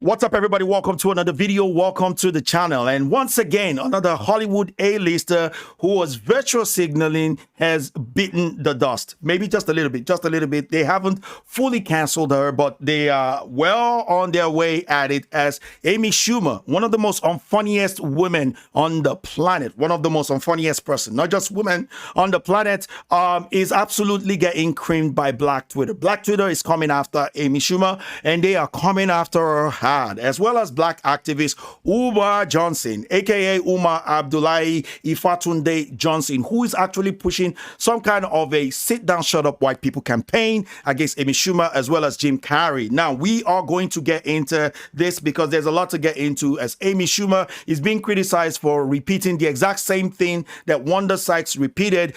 What's up, everybody? Welcome to another video. Welcome to the channel. And once again, another Hollywood A-lister who was virtual signaling has beaten the dust. Maybe just a little bit. They haven't fully canceled her, but they are well on their way at it as Amy Schumer, one of the most unfunniest women on the planet, one of the most unfunniest person, not just women on the planet, is absolutely getting creamed by Black Twitter. Black Twitter is coming after Amy Schumer, and they are coming after her, as well as Black activist Umar Johnson, aka Umar Abdullahi Ifatunde Johnson, who is actually pushing some kind of a sit down, shut up white people campaign against Amy Schumer as well as Jim Carrey. Now, we are going to get into this because there's a lot to get into, as Amy Schumer is being criticized for repeating the exact same thing that Wanda Sykes repeated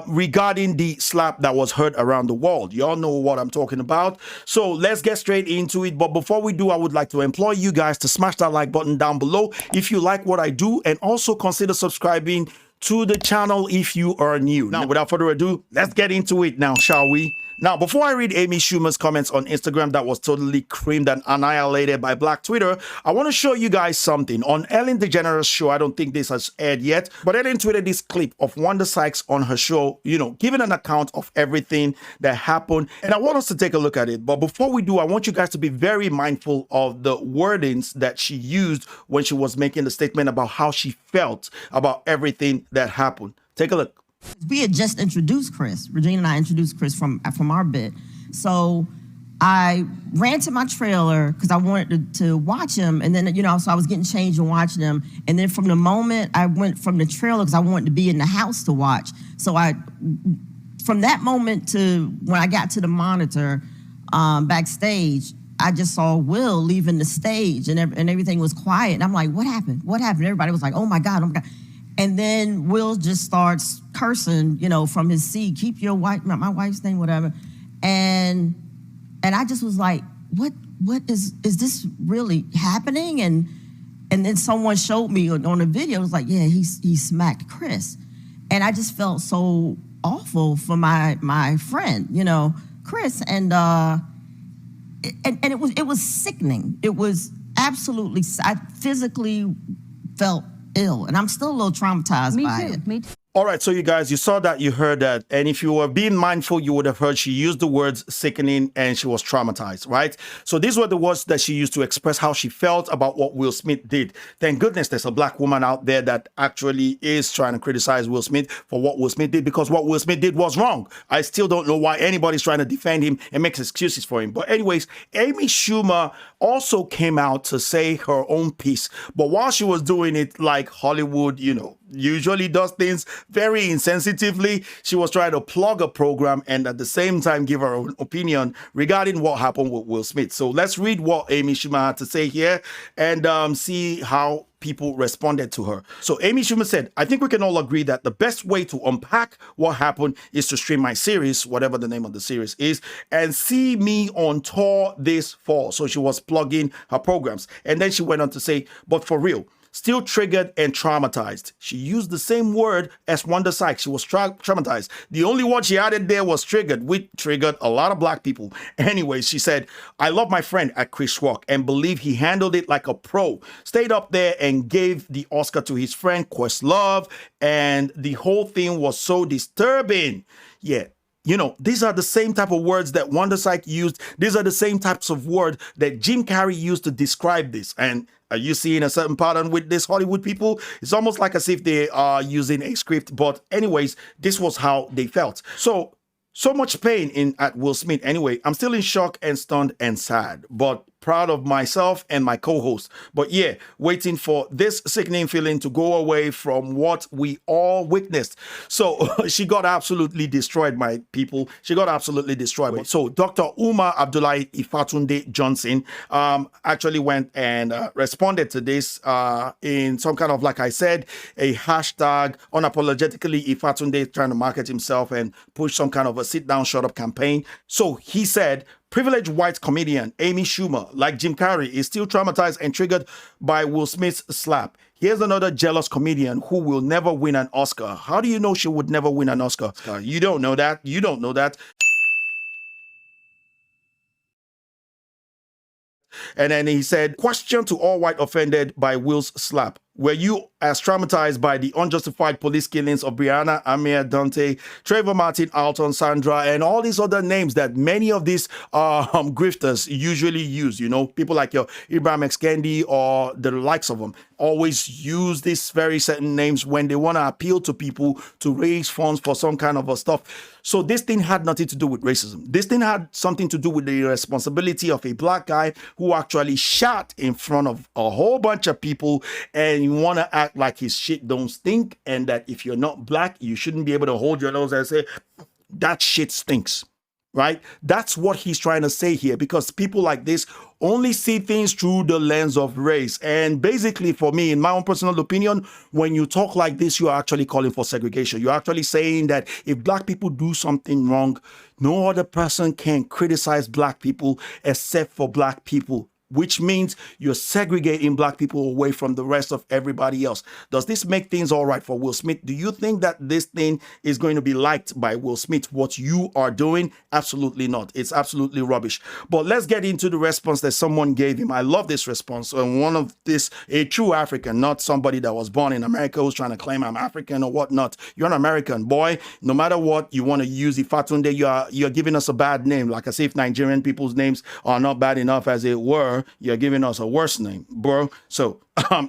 regarding the slap that was heard around the world. Y'all know what I'm talking about. So let's get straight into it. But before we do, I would like to implore you guys to smash that like button down below if you like what I do, and also consider subscribing to the channel if you are new. Now, without further ado, let's get into it now, shall we? Now, before I read Amy Schumer's comments on Instagram that was totally creamed and annihilated by Black Twitter, I want to show you guys something. On Ellen DeGeneres' show, I don't think this has aired yet, but Ellen tweeted this clip of Wanda Sykes on her show, giving an account of everything that happened. And I want us to take a look at it. But before we do, I want you guys to be very mindful of the wordings that she used when she was making the statement about how she felt about everything that happened. Take a look. We had just introduced Chris. Regina and I introduced Chris from our bit. So I ran to my trailer because I wanted to watch him. And then, so I was getting changed and watching him. And then from the moment I went from the trailer, because I wanted to be in the house to watch. So from that moment to when I got to the monitor backstage, I just saw Will leaving the stage and everything was quiet. And I'm like, what happened? What happened? Everybody was like, oh my God, oh my God. And then Will just starts cursing, from his seat, keep your wife, my wife's name, whatever. And I just was like, what is this really happening? And then someone showed me on a video, it was like, yeah, he smacked Chris. And I just felt so awful for my friend, Chris. And it was sickening. It was absolutely, I physically felt ill, and I'm still a little traumatized by it. Me too. All right, so you guys, you saw that, you heard that, and if you were being mindful, you would have heard she used the words sickening and she was traumatized, right? So these were the words that she used to express how she felt about what Will Smith did. Thank goodness there's a Black woman out there that actually is trying to criticize Will Smith for what Will Smith did, because what Will Smith did was wrong. I still don't know why anybody's trying to defend him and make excuses for him. But anyways, Amy Schumer also came out to say her own piece. But while she was doing it like Hollywood, usually does things very insensitively, she was trying to plug a program and at the same time give her own opinion regarding what happened with Will Smith. So let's read what Amy Schumer had to say here and see how people responded to her. So Amy Schumer said, I think we can all agree that the best way to unpack what happened is to stream my series, whatever the name of the series is, and see me on tour this fall. So she was plugging her programs. And then she went on to say, but for real, still triggered and traumatized. She used the same word as Wanda Sykes. She was traumatized. The only word she added there was triggered, which triggered a lot of Black people. Anyway, she said, I love my friend at Chris Rock and believe he handled it like a pro. Stayed up there and gave the Oscar to his friend Questlove, and the whole thing was so disturbing. Yeah. These are the same type of words that Wanda Sykes used. These are the same types of words that Jim Carrey used to describe this. And are you seeing a certain pattern with this Hollywood people? It's almost like as if they are using a script. But anyways, this was how they felt. So much pain at Will Smith. Anyway, I'm still in shock and stunned and sad, but proud of myself and my co-host. But yeah, waiting for this sickening feeling to go away from what we all witnessed. So she got absolutely destroyed, my people. She got absolutely destroyed. So Dr. Umar Abdullahi Ifatunde Johnson actually went and responded to this in some kind of, like I said, a hashtag unapologetically Ifatunde, trying to market himself and push some kind of a sit down, shut up campaign. So he said, privileged white comedian Amy Schumer, like Jim Carrey, is still traumatized and triggered by Will Smith's slap. Here's another jealous comedian who will never win an Oscar. How do you know she would never win an Oscar? You don't know that. You don't know that. And then he said, question to all white offended by Will's slap. Were you as traumatized by the unjustified police killings of Brianna, Amir, Dante, Trayvon Martin, Alton, Sandra, and all these other names that many of these grifters usually use? You know, people like your Ibrahim X. Kendi or the likes of them always use these very certain names when they want to appeal to people to raise funds for some kind of a stuff. So this thing had nothing to do with racism. This thing had something to do with the responsibility of a black guy who actually shot in front of a whole bunch of people, and you want to act like his shit don't stink, and that if you're not black, you shouldn't be able to hold your nose and say, that shit stinks. Right? That's what he's trying to say here, because people like this only see things through the lens of race. And basically, for me, in my own personal opinion, when you talk like this, you're actually calling for segregation. You're actually saying that if black people do something wrong, no other person can criticize black people except for black people, which means you're segregating black people away from the rest of everybody else. Does this make things all right for Will Smith? Do you think that this thing is going to be liked by Will Smith, what you are doing? Absolutely not. It's absolutely rubbish. But let's get into the response that someone gave him. I love this response. And one of this, a true African, not somebody that was born in America who's trying to claim I'm African or whatnot. You're an American, boy. No matter what you want to use, Ifatunde, you're giving us a bad name. Like I say, if Nigerian people's names are not bad enough as it were, you're giving us a worse name, bro. So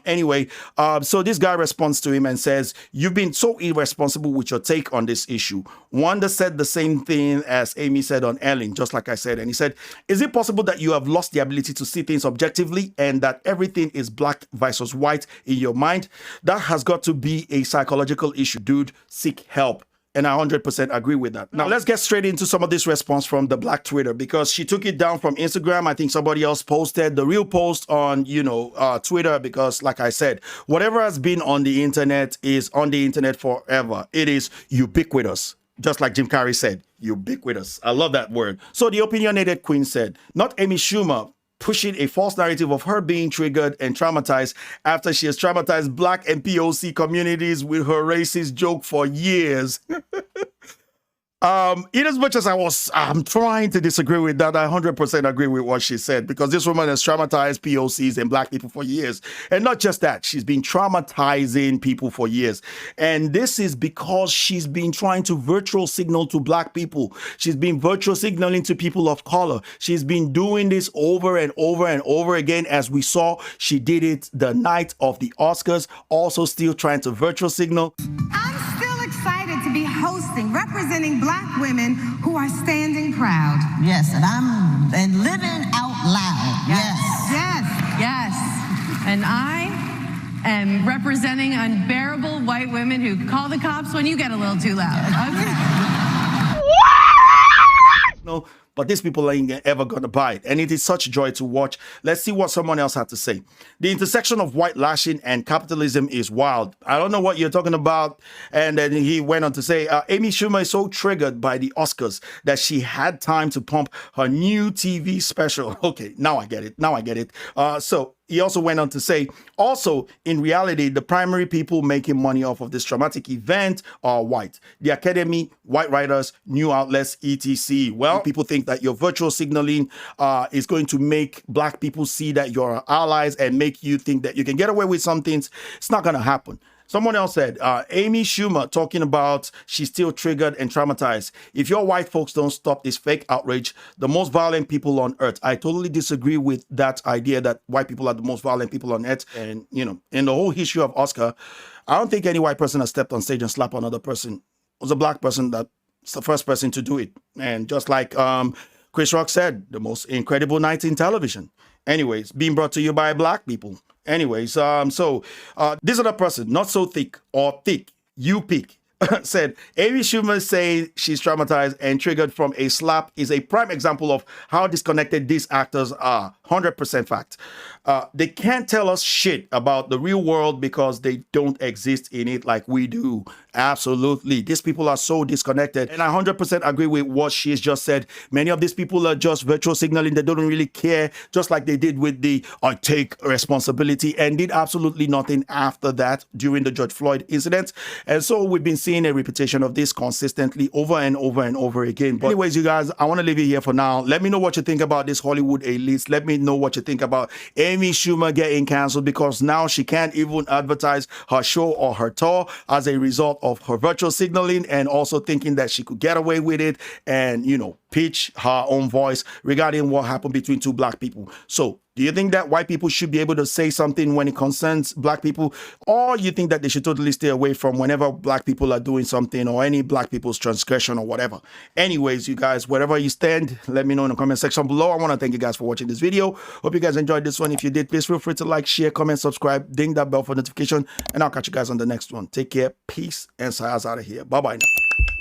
anyway, so this guy responds to him and says, you've been so irresponsible with your take on this issue. Wanda said the same thing as Amy said on Ellen, just like I said. And he said, is it possible that you have lost the ability to see things objectively and that everything is black versus white in your mind? That has got to be a psychological issue, dude. Seek help. And I 100% agree with that. Now, let's get straight into some of this response from the black Twitter, because she took it down from Instagram. I think somebody else posted the real post on, Twitter, because like I said, whatever has been on the internet is on the internet forever. It is ubiquitous. Just like Jim Carrey said, ubiquitous. I love that word. So the opinionated queen said, not Amy Schumer pushing a false narrative of her being triggered and traumatized after she has traumatized black and POC communities with her racist joke for years. In as much as I'm trying to disagree with that, I 100% agree with what she said, because this woman has traumatized POCs and black people for years. And not just that, she's been traumatizing people for years. And this is because she's been trying to virtual signal to black people. She's been virtual signaling to people of color. She's been doing this over and over and over again. As we saw, she did it the night of the Oscars, also still trying to virtual signal. I'm still excited to be hosting, representing black women who are standing proud. Yes, and living out loud. Yes. And I am representing unbearable white women who call the cops when you get a little too loud. Okay. No, but these people ain't ever gonna buy it. And it is such joy to watch. Let's see what someone else had to say. The intersection of white lashing and capitalism is wild. I don't know what you're talking about. And then he went on to say, Amy Schumer is so triggered by the Oscars that she had time to pump her new TV special. Okay, now I get it. So he also went on to say, also, in reality, the primary people making money off of this traumatic event are white. The Academy, white writers, new outlets, etc. Well, people think that your virtual signaling is going to make black people see that you're allies and make you think that you can get away with some things. It's not going to happen. Someone else said, Amy Schumer talking about she's still triggered and traumatized. If your white folks don't stop this fake outrage, the most violent people on earth. I totally disagree with that idea that white people are the most violent people on earth. And, in the whole history of Oscar, I don't think any white person has stepped on stage and slapped another person. It was a black person that's the first person to do it. And just like Chris Rock said, the most incredible night in television. Anyways, being brought to you by black people. Anyways, this other person, not so thick or thick, you pick, said, Amy Schumer saying she's traumatized and triggered from a slap is a prime example of how disconnected these actors are. 100% fact. They can't tell us shit about the real world because they don't exist in it like we do. Absolutely. These people are so disconnected. And I 100% agree with what she's just said. Many of these people are just virtual signaling. They don't really care, just like they did with the I take responsibility, and did absolutely nothing after that during the George Floyd incident. And so we've been seeing a repetition of this consistently over and over and over again. But anyways, you guys, I want to leave it here for now. Let me know what you think about this Hollywood A-list. Let me know what you think about Amy Schumer getting canceled, because now she can't even advertise her show or her tour as a result of her virtual signaling, and also thinking that she could get away with it and, you know, pitch her own voice regarding what happened between two black people. So do you think that white people should be able to say something when it concerns black people, or you think that they should totally stay away from whenever black people are doing something, or any black people's transgression or whatever? Anyways, you guys, wherever you stand, let me know in the comment section below. I want to thank you guys for watching this video. Hope you guys enjoyed this one. If you did, please feel free to like, share, comment, subscribe, ding that bell for notification, and I'll catch you guys on the next one. Take care, peace, and Saya's out of here. Bye-bye now.